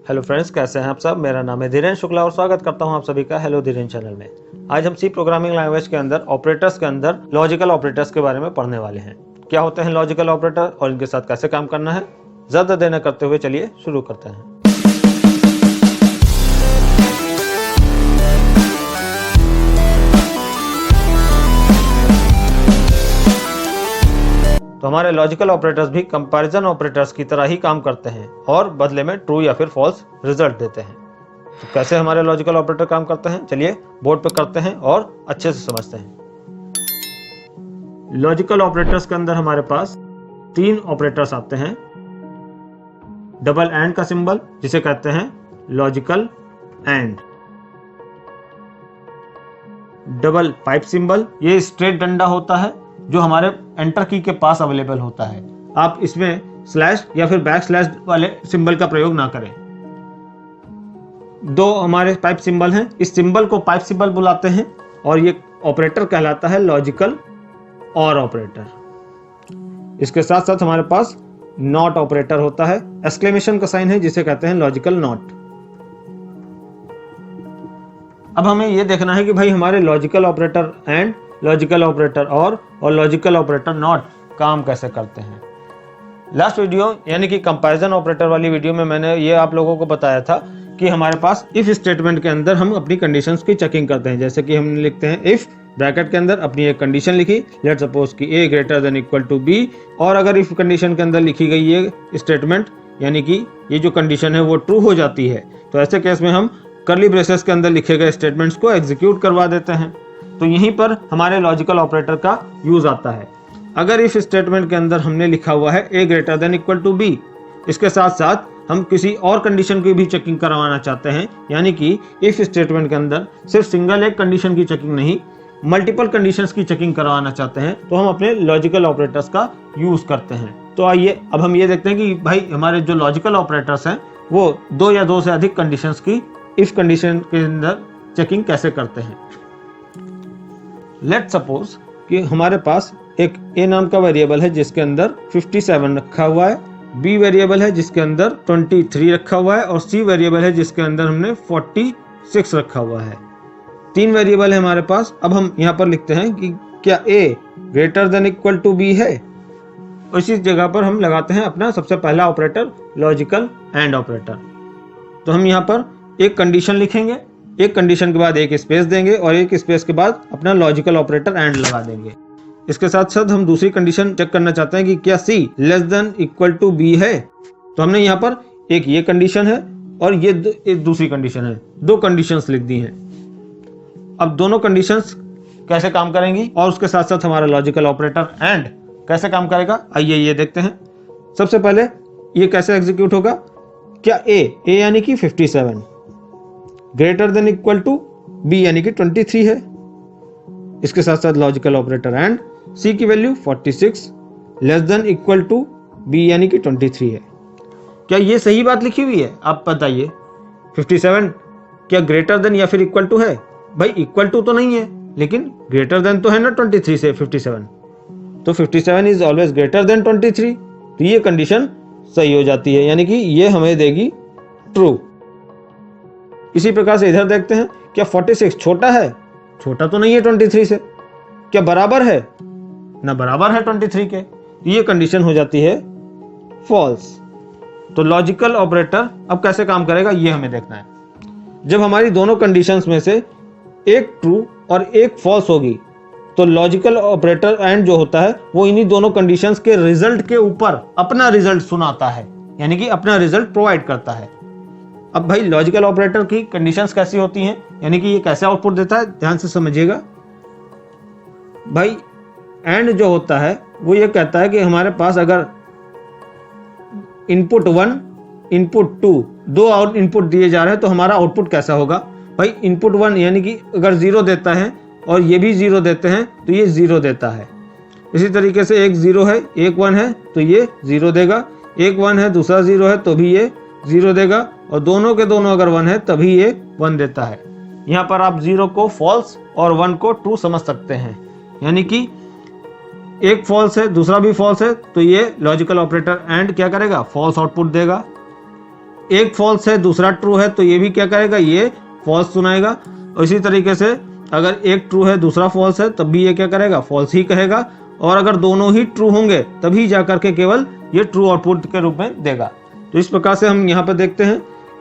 Hello friends, कैसे हैं आप सब। मेरा नाम है धीरेन्द्र शुक्ला और स्वागत करता हूं आप सभी का हेलो धीरेन्द्र चैनल में। आज हम सी प्रोग्रामिंग लैंग्वेज के अंदर ऑपरेटर्स के अंदर लॉजिकल ऑपरेटर्स के बारे में पढ़ने वाले हैं। क्या होते हैं लॉजिकल ऑपरेटर और इनके साथ कैसे काम करना है। ज्यादा देर न करते हुए चलिए शुरू करते हैं। तो हमारे लॉजिकल ऑपरेटर्स भी कंपैरिजन ऑपरेटर्स की तरह ही काम करते हैं और बदले में ट्रू या फिर फॉल्स रिजल्ट देते हैं। तो कैसे हमारे लॉजिकल ऑपरेटर काम करते हैं, चलिए बोर्ड पे करते हैं और अच्छे से समझते हैं। लॉजिकल ऑपरेटर्स के अंदर हमारे पास 3 ऑपरेटर्स आते हैं। डबल एंड का सिंबल जिसे कहते हैं logical and, double pipe symbol, ये स्ट्रेट डंडा होता है जो हमारे एंटर की के पास अवेलेबल होता है। आप इसमें स्लैश या फिर बैक स्लैश वाले सिंबल का प्रयोग ना करें। 2 हमारे पाइप सिंबल हैं, इस सिंबल को पाइप सिंबल बुलाते हैं और ये ऑपरेटर कहलाता है लॉजिकल और ऑपरेटर। इसके साथ साथ हमारे पास नॉट ऑपरेटर होता है, एक्सक्लेमेशन का साइन है जिसे कहते हैं लॉजिकल नॉट। अब हमें यह देखना है कि भाई हमारे logical operator and, logical operator और लॉजिकल ऑपरेटर नॉट काम कैसे करते हैं। लास्ट वीडियो यानी कि कंपैरिजन ऑपरेटर वाली वीडियो में मैंने ये आप लोगों को बताया था कि हमारे पास इफ स्टेटमेंट के अंदर हम अपनी कंडीशंस की चेकिंग करते हैं। जैसे कि हम लिखते हैं इफ ब्रैकेट के अंदर अपनी एक कंडीशन लिखी, लेट सपोज कि a greater than equal to b, और अगर इफ कंडीशन के अंदर लिखी गई ये स्टेटमेंट यानी कि ये जो कंडीशन है वो ट्रू हो जाती है, तो ऐसे केस में हम कर्ली ब्रेसेस के अंदर लिखे गए स्टेटमेंट्स को एग्जीक्यूट करवा देते हैं। तो यहीं पर हमारे लॉजिकल ऑपरेटर का यूज आता है। अगर इफ स्टेटमेंट के अंदर हमने लिखा हुआ है a greater than equal to b, इसके साथ साथ हम किसी और कंडीशन की भी चेकिंग करवाना चाहते हैं, यानी कि इफ स्टेटमेंट के अंदर सिर्फ सिंगल एक कंडीशन की चेकिंग नहीं, मल्टीपल कंडीशंस की चेकिंग करवाना चाहते हैं, तो हम अपने लॉजिकल ऑपरेटर्स का यूज करते हैं। तो आइए अब हम ये देखते हैं कि भाई हमारे जो लॉजिकल ऑपरेटर्स हैं वो 2 या 2 से अधिक कंडीशंस की इफ कंडीशन के अंदर चेकिंग कैसे करते हैं। लेट सपोज कि हमारे पास एक a नाम का वेरिएबल है जिसके अंदर 57 रखा हुआ है, b वेरिएबल है जिसके अंदर 23 रखा हुआ है और c वेरिएबल है जिसके अंदर हमने 46 रखा हुआ है। 3 वेरिएबल है हमारे पास। अब हम यहाँ पर लिखते हैं कि क्या a greater than equal to b है। इसी जगह पर हम लगाते हैं अपना सबसे पहला ऑपरेटर लॉजिकल एंड ऑपरेटर। तो हम यहाँ पर एक कंडीशन लिखेंगे, एक कंडीशन के बाद एक स्पेस देंगे और एक स्पेस के बाद अपना लॉजिकल ऑपरेटर एंड लगा देंगे। इसके साथ साथ हम दूसरी कंडीशन चेक करना चाहते हैं कि क्या c less than equal to b है। तो हमने यहाँ पर एक ये कंडीशन है और ये एक दूसरी कंडीशन है, 2 कंडीशंस लिख दी हैं। अब दोनों कंडीशंस कैसे काम करेंगी और उसके साथ साथ हमारा लॉजिकल ऑपरेटर एंड कैसे काम करेगा, आइए ये देखते हैं। सबसे पहले ये कैसे एग्जीक्यूट होगा, क्या a यानी कि 57 greater than equal to b यानी कि 23 है। इसके साथ साथ लॉजिकल ऑपरेटर एंड c की value 46 less than equal to b यानी कि 23 है। क्या ये सही बात लिखी हुई है, आप बताइए। 57 क्या ग्रेटर देन या फिर इक्वल टू है? भाई इक्वल टू तो नहीं है, लेकिन ग्रेटर देन तो है ना 23 से 57, तो 57 इज ऑलवेज ग्रेटर देन 23, तो ये कंडीशन सही हो जाती है, यानी कि ये हमें देगी ट्रू। इसी प्रकार से इधर देखते हैं, क्या 46 छोटा है? छोटा तो नहीं है 23 से। क्या बराबर है? ना बराबर है 23 के, तो ये कंडीशन हो जाती है फॉल्स। तो लॉजिकल ऑपरेटर अब कैसे काम करेगा ये हमें देखना है। जब हमारी दोनों कंडीशंस में से एक ट्रू और एक फॉल्स होगी तो लॉजिकल ऑपरेटर एंड जो होता है वो इन्हीं दोनों कंडीशंस के रिजल्ट के ऊपर अपना रिजल्ट सुनाता है, यानी कि अपना रिजल्ट प्रोवाइड करता है। अब भाई लॉजिकल ऑपरेटर की कंडीशंस कैसी होती हैं, यानी कि ये कैसे आउटपुट देता है, ध्यान से समझिएगा। भाई एंड जो होता है वो ये कहता है कि हमारे पास अगर इनपुट 1 इनपुट 2 2 आउट इनपुट दिए जा रहे हैं तो हमारा आउटपुट कैसा होगा। भाई इनपुट 1 यानी कि अगर 0 देता है और ये भी 0 देते हैं तो ये 0 देता है। इसी तरीके से एक 0 है एक 1 है तो ये 0 देगा, एक 1 है दूसरा 0 है तो भी ये 0 देगा, और दोनों के दोनों अगर 1 है तभी ये 1 देता है। यहाँ पर आप 0 को फॉल्स और 1 को ट्रू समझ सकते हैं, यानी कि एक फॉल्स है दूसरा भी फॉल्स है तो ये लॉजिकल ऑपरेटर एंड क्या करेगा, फॉल्स आउटपुट देगा। एक फॉल्स है दूसरा ट्रू है तो ये भी क्या करेगा, ये फॉल्स सुनाएगा। और इसी तरीके से अगर एक ट्रू है दूसरा फॉल्स है तब भी ये क्या करेगा, फॉल्स ही कहेगा। और अगर दोनों ही ट्रू होंगे तभी जाकर के केवल ये ट्रू आउटपुट के रूप में देगा। तो इस प्रकार से हम यहाँ पर देखते हैं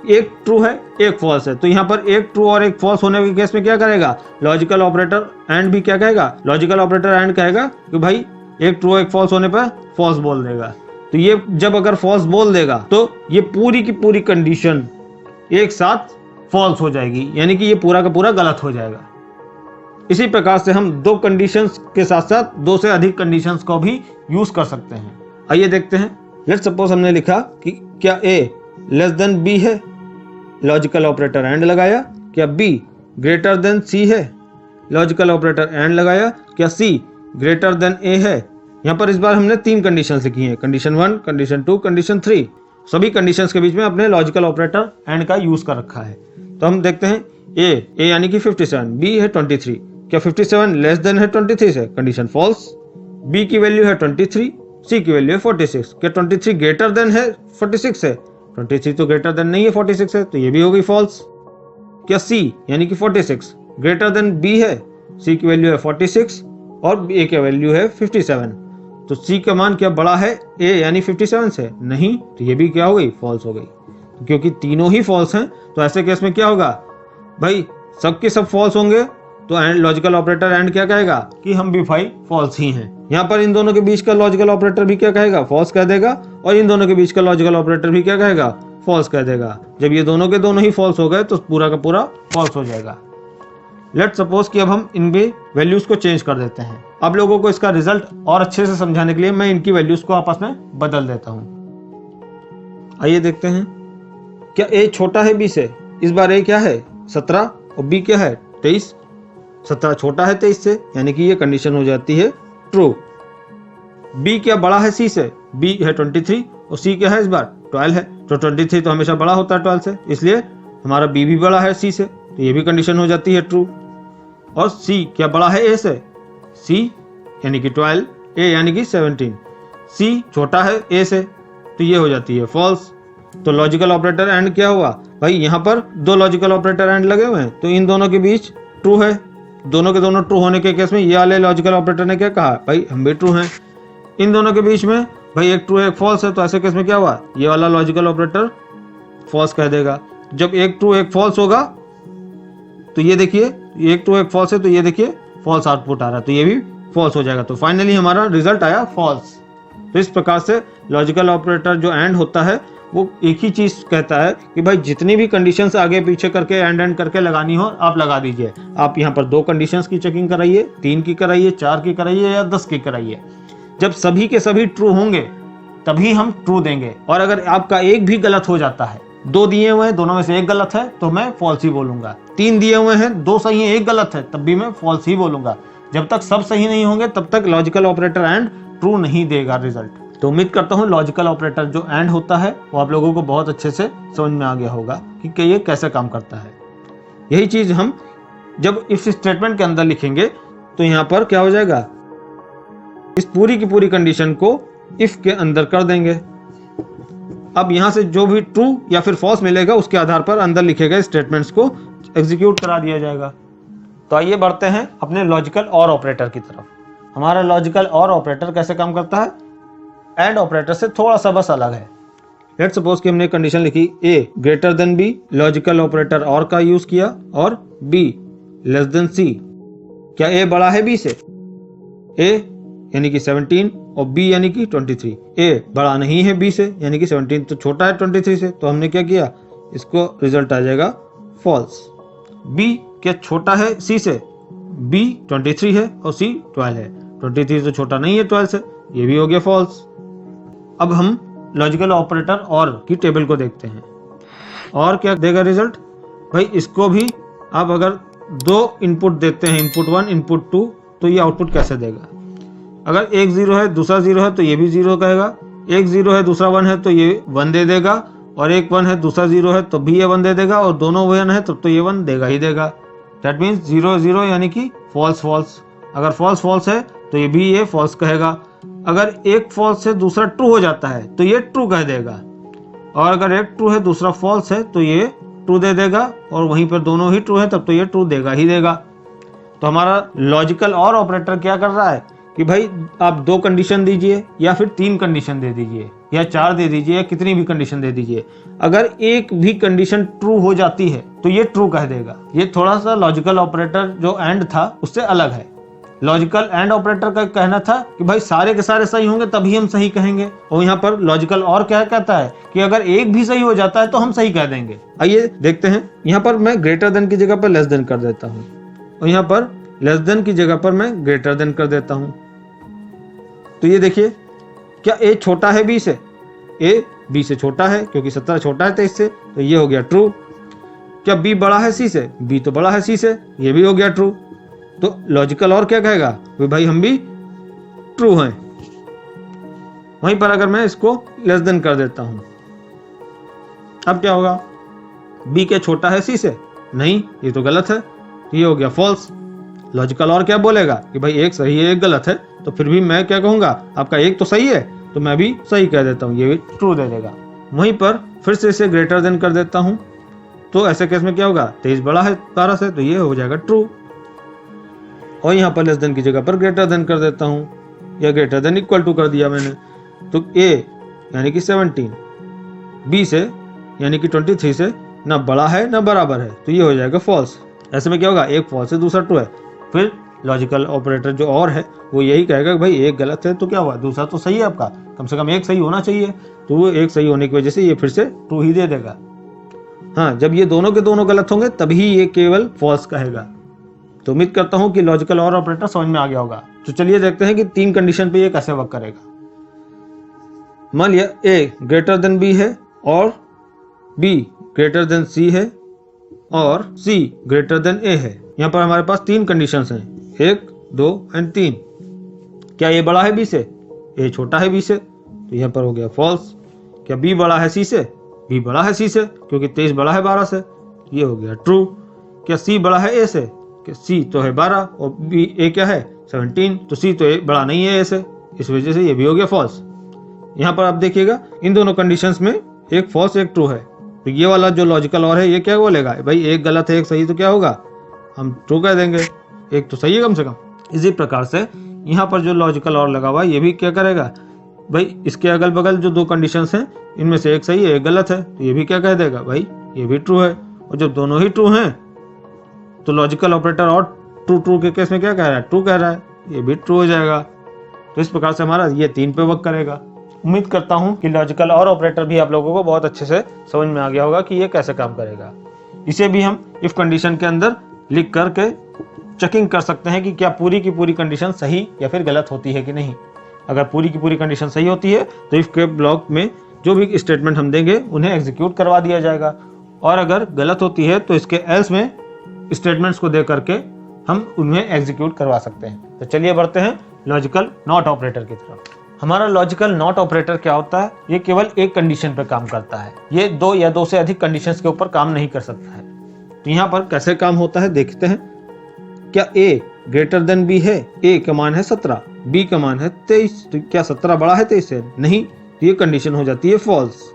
एक ट्रू है एक फॉल्स है, तो यहाँ पर एक ट्रू और एक फॉल्स होने के केस में क्या करेगा, लॉजिकल ऑपरेटर एंड भी क्या कहेगा, लॉजिकल ऑपरेटर एंड कहेगा कि भाई एक ट्रू एक फॉल्स होने पर फॉल्स बोल देगा। तो ये जब अगर फॉल्स बोल देगा तो ये पूरी की पूरी कंडीशन एक साथ फॉल्स हो जाएगी, यानी कि ये पूरा का पूरा गलत हो जाएगा। इसी प्रकार से हम दो कंडीशंस के साथ साथ दो से अधिक कंडीशंस को भी यूज कर सकते हैं। आइए देखते हैं। लेट्स सपोज हमने लिखा कि क्या A लेस देन B है, लॉजिकल ऑपरेटर एंड लगाया। क्या B ग्रेटर देन C है, लॉजिकल ऑपरेटर एंड लगाया। क्या C ग्रेटर देन A है। यहाँ पर इस बार हमने 3 कंडीशंस लिखी हैं, कंडीशन 1, कंडीशन 2, कंडीशन 3। सभी कंडीशंस के बीच में अपने लॉजिकल ऑपरेटर एंड का यूज कर रखा है। तो हम देखते हैं A यानी कि 57, B है 23। क्या 57 लेस देन है 23 से, कंडीशन फॉल्स। B की वैल्यू है 23, C की वैल्यू है 46। क्या 23 ग्रेटर देन है 46 से, 23 तो ग्रेटर देन नहीं है 46 है, तो ये भी हो गई फॉल्स। क्या C यानी कि 46 ग्रेटर देन B है, C की वैल्यू है 46 और A की वैल्यू है 57, तो C का मान क्या बड़ा है A यानी 57 से, नहीं, तो ये भी क्या हो गई, फॉल्स हो गई। क्योंकि तीनों ही फॉल्स हैं तो ऐसे केस में क्या होगा भाई, सबके सब फॉल्स होंगे तो एंड लॉजिकल ऑपरेटर एंड क्या कहेगा कि हम भी भाई फॉल्स ही हैं। यहाँ पर इन दोनों के बीच का लॉजिकल ऑपरेटर भी क्या कहेगा, फॉल्स कह देगा, और इन दोनों के बीच का लॉजिकल ऑपरेटर भी क्या कहेगा, फॉल्स कह देगा। जब ये दोनों के दोनों ही फॉल्स हो गए तो पूरा का पूरा फॉल्स हो जाएगा। लेट्स सपोज कि अब हम इनके वैल्यूज को चेंज कर देते हैं। अब लोगों को इसका रिजल्ट और अच्छे से समझाने के लिए मैं इनकी वैल्यूज को आपस में बदल देता हूँ। आइए देखते हैं। क्या A छोटा है B से, इस बार A क्या है 17 और B क्या है 23। 17 छोटा है 23 से, यानी कि ये कंडीशन हो जाती है ट्रू। B क्या बड़ा है C से, B है 23 और C क्या है इस बार 12 है, तो 23 तो हमेशा बड़ा होता है 12 से, इसलिए हमारा B भी बड़ा है C से, तो ये भी कंडीशन हो जाती है ट्रू। और C क्या बड़ा है A से, C यानी कि 12, A यानी कि 17, C छोटा है A से, तो ये हो जाती है फॉल्स। तो लॉजिकल ऑपरेटर एंड क्या हुआ भाई, यहाँ पर दो लॉजिकल ऑपरेटर एंड लगे हुए हैं तो इन दोनों के बीच ट्रू है, दोनों के दोनों ट्रू होने के केस में ये वाले लॉजिकल ऑपरेटर ने क्या कहा भाई हम भी ट्रू हैं। इन दोनों के बीच में भाई एक ट्रू है एक फॉल्स है, तो ऐसे केस में क्या हुआ, ये वाला लॉजिकल ऑपरेटर फॉल्स कह देगा। जब एक ट्रू एक फॉल्स होगा तो ये देखिए एक ट्रू एक फॉल्स है, तो ये देखिए फॉल्स आउटपुट आ रहा है, तो ये भी फॉल्स हो जाएगा। तो फाइनली हमारा रिजल्ट आया फॉल्स। तो इस प्रकार से लॉजिकल ऑपरेटर जो एंड होता है वो एक ही चीज कहता है कि भाई जितनी भी कंडीशंस आगे पीछे करके एंड करके लगानी हो आप लगा दीजिए। आप यहाँ पर 2 कंडीशंस की चेकिंग कराइए, 3 की कराइए, 4 की कराइए या 10 की कराइए। जब सभी के सभी ट्रू होंगे तभी हम ट्रू देंगे, और अगर आपका एक भी गलत हो जाता है, 2 दिए हुए हैं दोनों में से एक गलत है तो मैं फॉल्स ही बोलूंगा, 3 दिए हुए हैं 2 सही है 1 गलत है तब भी मैं फॉल्स ही बोलूंगा। जब तक सब सही नहीं होंगे तब तक लॉजिकल ऑपरेटर एंड ट्रू नहीं देगा रिजल्ट। तो उम्मीद करता हूँ लॉजिकल ऑपरेटर जो एंड होता है वो आप लोगों को बहुत अच्छे से समझ में आ गया होगा कि ये कैसे काम करता है। यही चीज हम जब इफ स्टेटमेंट के अंदर लिखेंगे तो यहाँ पर क्या हो जाएगा, इस पूरी की पूरी कंडीशन को इफ के अंदर कर देंगे। अब यहाँ से जो भी ट्रू या फिर फॉल्स मिलेगा उसके आधार पर अंदर लिखे गए स्टेटमेंट्स को एग्जीक्यूट करा दिया जाएगा। तो आइए बढ़ते हैं अपने लॉजिकल और ऑपरेटर की तरफ। हमारा लॉजिकल और ऑपरेटर कैसे काम करता है, एंड ऑपरेटर से थोड़ा सा बस अलग है। लेट्स सपोज कि हमने कंडीशन लिखी A greater then B, logical operator और का यूज किया, और B लेस देन C। क्या A बड़ा है B से, A यानी कि 17 और B यानी कि 23। A बड़ा नहीं है B से, यानी कि 17 तो छोटा है 23 से, तो हमने क्या किया, इसको रिजल्ट आ जाएगा फॉल्स। B क्या छोटा है C से, B 23 है और C 12 है, 23 तो छोटा नहीं है 12 से, ये भी हो गया फॉल्स। अब हम लॉजिकल ऑपरेटर और की टेबल को देखते हैं। और क्या देगा रिजल्ट भाई, इसको भी आप अगर 2 इनपुट देते हैं, इनपुट 1 इनपुट 2, तो ये आउटपुट कैसे देगा। अगर एक 0 है दूसरा 0 है तो ये भी 0 कहेगा, एक 0 है दूसरा 1 है तो ये 1 दे देगा, और एक 1 है दूसरा 0 है तो भी ये 1 दे देगा, और दोनों 1 है तब तो ये 1 देगा ही देगा। दैट मीन्स 0 0 यानी कि फॉल्स फॉल्स। अगर फॉल्स फॉल्स है तो ये भी ये फॉल्स कहेगा। अगर एक फॉल्स से दूसरा ट्रू हो जाता है तो ये ट्रू कह देगा। और अगर एक ट्रू है दूसरा फॉल्स है तो ये ट्रू दे देगा, और वहीं पर दोनों ही ट्रू है तब तो ये ट्रू देगा ही देगा। तो हमारा लॉजिकल और ऑपरेटर क्या कर रहा है कि भाई आप 2 कंडीशन दीजिए या फिर 3 कंडीशन दे दीजिए या 4 दे दीजिए या कितनी भी कंडीशन दे दीजिए, अगर एक भी कंडीशन ट्रू हो जाती है तो ये ट्रू कह देगा। ये थोड़ा सा लॉजिकल ऑपरेटर जो एंड था उससे अलग है। लॉजिकल एंड ऑपरेटर का कहना था कि भाई सारे के सारे सही होंगे तभी हम सही कहेंगे, और यहाँ पर लॉजिकल और क्या कहता है कि अगर एक भी सही हो जाता है तो हम सही कह देंगे। आइए देखते हैं। यहाँ पर मैं ग्रेटर देन की जगह पर लेस देन कर देता हूँ, और यहाँ पर लेस देन की जगह पर मैं ग्रेटर देन कर देता हूँ। तो ये देखिए, क्या ए छोटा है बी से? ए बी से छोटा है क्योंकि 17 छोटा है 23 से, तो ये हो गया ट्रू। क्या बी बड़ा है सी से? बी तो बड़ा है सी से, ये भी हो गया ट्रू। तो लॉजिकल और क्या कहेगा कि भाई हम भी ट्रू हैं। वहीं पर अगर मैं इसको लेस देन कर देता हूं, अब क्या होगा? बी क्या छोटा है सी से? नहीं, ये तो गलत है, तो ये हो गया फॉल्स। लॉजिकल और क्या बोलेगा कि भाई एक सही है एक गलत है, तो फिर भी मैं क्या कहूंगा, आपका एक तो सही है तो मैं भी सही कह देता हूं, ये भी ट्रू दे देगा। वहीं पर फिर से इसे ग्रेटर देन कर देता हूं, तो ऐसे केस में क्या होगा? 23 बड़ा है 12 से, तो ये हो जाएगा ट्रू। और यहाँ पर लेस देन की जगह पर ग्रेटर देन कर देता हूँ, या ग्रेटर देन इक्वल टू कर दिया मैंने, तो ए यानी कि 17 बी से यानी कि 23 से ना बड़ा है ना बराबर है, तो ये हो जाएगा फॉल्स। ऐसे में क्या होगा? एक फॉल्स है दूसरा ट्रू है। फिर लॉजिकल ऑपरेटर जो और है वो यही कहेगा कि भाई एक गलत है तो क्या हुआ, दूसरा तो सही है आपका, कम से कम एक सही होना चाहिए, तो वो एक सही होने की वजह से ये फिर से ट्रू ही दे देगा। हाँ, जब ये दोनों के दोनों गलत होंगे तभी ये केवल फॉल्स कहेगा। तो उम्मीद करता हूं कि लॉजिकल और ऑपरेटर समझ में आ गया होगा। तो चलिए देखते हैं कि 3 कंडीशन पे ये कैसे वर्क करेगा। मान लिया ए ग्रेटर देन बी है और बी ग्रेटर देन सी है और सी ग्रेटर देन ए है। यहाँ पर हमारे पास 3 कंडीशंस हैं, 1, 2 एंड 3। क्या ए बड़ा है बी से? ए छोटा है बी से, तो यहाँ पर हो गया फॉल्स। क्या बी बड़ा है सी से? बी बड़ा है सी से क्योंकि 23 बड़ा है 12 से, ये हो गया ट्रू। क्या सी बड़ा है ए से? कि सी तो है 12 और बी ए क्या है 17, तो सी तो ए बड़ा नहीं है ए से, इस वजह से ये भी हो गया फॉल्स। यहाँ पर आप देखिएगा इन दोनों कंडीशंस में एक फॉल्स एक ट्रू है, तो ये वाला जो लॉजिकल और है ये क्या बोलेगा? भाई एक गलत है एक सही, तो क्या होगा? हम ट्रू कह देंगे, एक तो सही है कम से कम। इसी प्रकार से यहाँ पर जो लॉजिकल और लगा हुआ है ये भी क्या करेगा? भाई इसके अगल बगल जो 2 कंडीशंस हैं इनमें से एक सही है एक गलत है, तो ये भी क्या कह देगा? भाई ये भी ट्रू है। और जब दोनों ही ट्रू हैं तो लॉजिकल ऑपरेटर और ट्रू के केस में क्या कह रहा है? ट्रू कह रहा है, ये भी ट्रू हो जाएगा। तो इस प्रकार से हमारा ये 3 पे वर्क करेगा। उम्मीद करता हूं कि लॉजिकल और ऑपरेटर भी आप लोगों को बहुत अच्छे से समझ में आ गया होगा कि ये कैसे काम करेगा। इसे भी हम इफ कंडीशन के अंदर लिख करके चेकिंग कर सकते हैं कि क्या पूरी की पूरी कंडीशन सही या फिर गलत होती है कि नहीं। अगर पूरी की पूरी कंडीशन सही होती है तो इफ के ब्लॉक में जो भी स्टेटमेंट हम देंगे उन्हें एग्जीक्यूट करवा दिया जाएगा, और अगर गलत होती है तो इसके एल्स में स्टेटमेंट्स को दे करके हम उन्हें एग्जीक्यूट करवा सकते हैं। तो चलिए बढ़ते हैं लॉजिकल नॉट ऑपरेटर की तरफ। हमारा लॉजिकल नॉट ऑपरेटर क्या होता है? ये केवल एक कंडीशन पर काम करता है, ये 2 या 2 से अधिक कंडीशंस के ऊपर काम नहीं कर सकता है। तो यहाँ पर कैसे काम होता है देखते हैं। क्या ए ग्रेटर देन बी है? ए का मान है 17, बी का मान है 23, तो क्या 17 बड़ा है 23 से? नहीं, तो ये कंडीशन हो जाती है फॉल्स।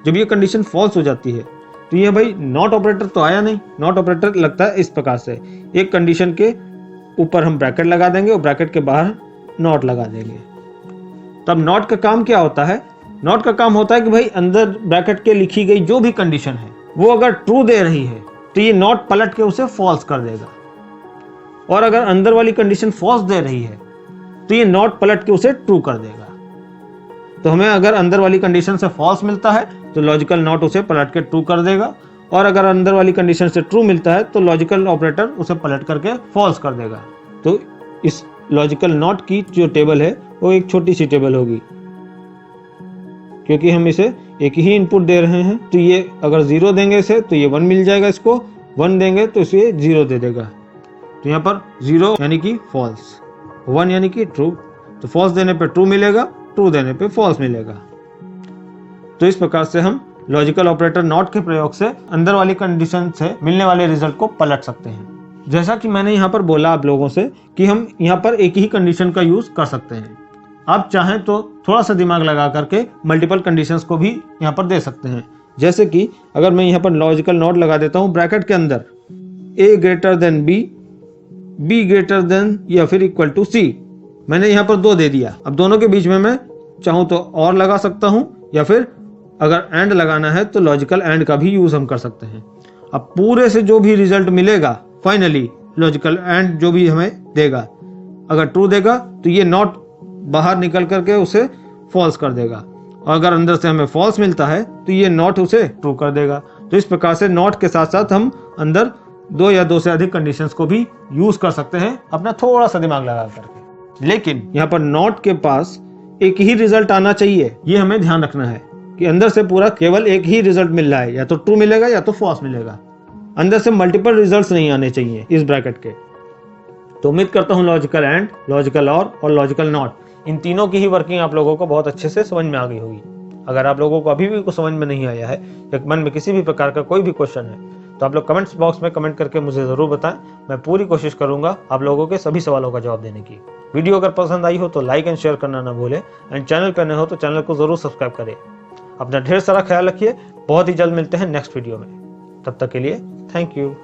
जब ये कंडीशन फॉल्स हो जाती है तो ये भाई नॉट ऑपरेटर तो आया नहीं। नॉट ऑपरेटर लगता है इस प्रकार से, एक कंडीशन के ऊपर हम ब्रैकेट लगा देंगे और ब्रैकेट के बाहर नॉट लगा देंगे। तब नॉट का काम क्या होता है? नॉट का काम होता है कि भाई अंदर ब्रैकेट के लिखी गई जो भी कंडीशन है वो अगर ट्रू दे रही है तो ये नॉट पलट के उसे फॉल्स कर देगा, और अगर अंदर वाली कंडीशन फॉल्स दे रही है तो ये नॉट पलट के उसे ट्रू कर देगा। तो हमें अगर अंदर वाली कंडीशन से फॉल्स मिलता है तो लॉजिकल नॉट उसे पलट के ट्रू कर देगा, और अगर अंदर वाली कंडीशन से ट्रू मिलता है तो लॉजिकल ऑपरेटर उसे पलट करके फॉल्स कर देगा। तो इस लॉजिकल नॉट की जो टेबल है वो एक छोटी सी टेबल होगी, क्योंकि हम इसे एक ही इनपुट दे रहे हैं। तो ये अगर 0 देंगे इसे तो ये 1 मिल जाएगा, इसको 1 देंगे तो इसे 0 दे देगा। तो यहाँ पर 0 यानी कि फॉल्स, 1 यानी कि ट्रू। तो फॉल्स देने पे ट्रू मिलेगा, ट्रू देने पे फॉल्स मिलेगा। तो इस प्रकार से हम लॉजिकल ऑपरेटर नॉट के प्रयोग से अंदर वाली कंडीशन से मिलने वाले रिजल्ट को पलट सकते हैं। जैसा कि मैंने यहाँ पर बोला आप लोगों से कि हम यहाँ पर एक ही कंडीशन का यूज कर सकते हैं। आप चाहें तो थोड़ा सा दिमाग लगा करके मल्टीपल कंडीशंस को भी यहाँ पर दे सकते हैं। जैसे कि अगर मैं यहाँ पर लॉजिकल नॉट लगा देता हूँ ब्रैकेट के अंदर a greater then b, b greater than या फिर इक्वल टू c, मैंने यहाँ पर 2 दे दिया। अब दोनों के बीच में मैं चाहूँ तो और लगा सकता हूँ या फिर अगर एंड लगाना है तो लॉजिकल एंड का भी यूज हम कर सकते हैं। अब पूरे से जो भी रिजल्ट मिलेगा फाइनली लॉजिकल एंड जो भी हमें देगा, अगर ट्रू देगा तो ये नॉट बाहर निकल करके उसे फॉल्स कर देगा, और अगर अंदर से हमें फॉल्स मिलता है तो ये नॉट उसे ट्रू कर देगा। तो इस प्रकार से नॉट के साथ साथ हम अंदर 2 या 2 से अधिक कंडीशंस को भी यूज कर सकते हैं अपना थोड़ा सा दिमाग लगा करके। लेकिन यहाँ पर नॉट के पास एक ही रिजल्ट आना चाहिए, ये हमें ध्यान रखना है कि अंदर से पूरा केवल एक ही रिजल्ट मिल रहा है, या तो ट्रू मिलेगा या तो फॉल्स मिलेगा। अंदर से मल्टीपल रिजल्ट्स नहीं आने चाहिए इस ब्रैकेट के। तो उम्मीद करता हूँ लॉजिकल एंड, लॉजिकल और लॉजिकल नॉट, इन तीनों की ही वर्किंग आप लोगों को बहुत अच्छे से समझ में आ गई होगी। अगर आप लोगों को अभी भी कुछ समझ में नहीं आया है या मन में किसी भी प्रकार का कोई भी क्वेश्चन है तो आप लोग कमेंट्स बॉक्स में कमेंट करके मुझे जरूर बताएं। मैं पूरी कोशिश करूंगा आप लोगों के सभी सवालों का जवाब देने की। वीडियो अगर पसंद आई हो तो लाइक एंड शेयर करना ना भूलें, एंड चैनल पर नए हो तो चैनल को जरूर सब्सक्राइब करें। अपना ढेर सारा ख्याल रखिए, बहुत ही जल्द मिलते हैं नेक्स्ट वीडियो में। तब तक के लिए थैंक यू।